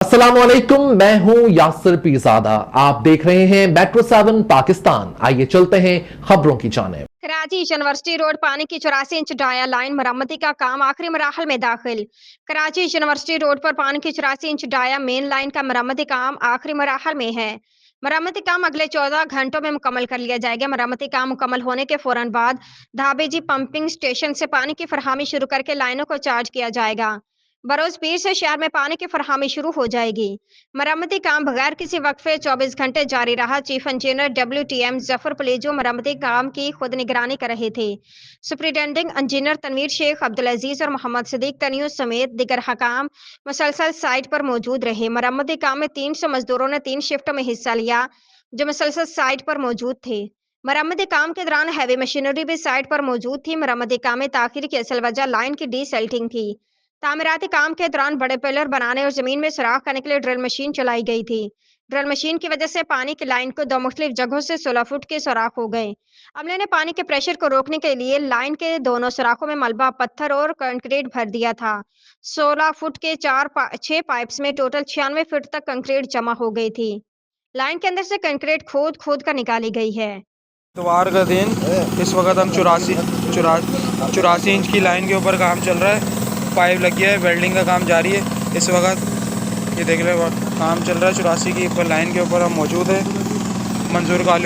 अस्सलामुअलैकुम, मैं हूं यासिर पीरजादा। आप देख रहे हैं मेट्रो 7 पाकिस्तान। आइए चलते हैं खबरों की जानिब। कराची यूनिवर्सिटी रोड पानी की 84 इंच डाया लाइन मरम्मती का काम आखिरी मराहल में दाखिल। कराची यूनिवर्सिटी रोड पर पानी की 84 इंच डाया मेन लाइन का मरम्मती काम आखिरी मराहल में है। मरम्मती काम अगले 14 घंटों में मुकम्मल कर लिया जाएगा। मरम्मती काम मुकम्मल होने के फौरन बाद धाबेजी पंपिंग स्टेशन से पानी की फरहामी शुरू करके लाइनों को चार्ज किया जाएगा। बरोज पीर से शहर में पानी की फरहामी शुरू हो जाएगी। मरम्मती काम बगैर किसी वक्फे 24 घंटे जारी रहा। चीफ इंजीनियर WTM जफर पलेजो मरम्मती काम की खुद निगरानी कर रहे थे। सुप्रिंटेंडिंग इंजीनियर तनवीर शेख, अब्दुल अजीज और मोहम्मद सदीक तनियो समेत दिगर हकाम मुसलसल साइट पर मौजूद रहे। मरम्मती काम में 300 मजदूरों ने 3 शिफ्टों में हिस्सा लिया, जो मुसलसल साइट पर मौजूद थे। मरम्मती काम के दौरान हैवी मशीनरी भी साइट पर मौजूद थी। मरम्मती काम में ताखिर की असल वजह लाइन की डीसेल्टिंग थी। तामीराती काम के दौरान बड़े पिलर बनाने और जमीन में सुराख करने के लिए ड्रिल मशीन चलाई गई थी। ड्रिल मशीन की वजह से पानी की लाइन को 2 मुख्तलिफ जगहों से 16 फुट के सुराख हो गए। अमले ने पानी के प्रेशर को रोकने के लिए लाइन के दोनों सुराखों में मलबा, पत्थर और कंक्रीट भर दिया था। 16 फुट के 6 पाइप्स में टोटल 96 फुट तक कंक्रीट जमा हो गई थी। लाइन के अंदर से कंक्रीट खोद खोद कर निकाली गई है। इतवार का दिन इस वक्त हम चौरासी इंच की लाइन के ऊपर काम चल रहा है। पाइप लग गया है, वेल्डिंग का काम जारी है इस वक्त। ये देख रहे हो काम चल रहा है 84 की ऊपर लाइन के ऊपर हम मौजूद है। मंजूर कॉलोनी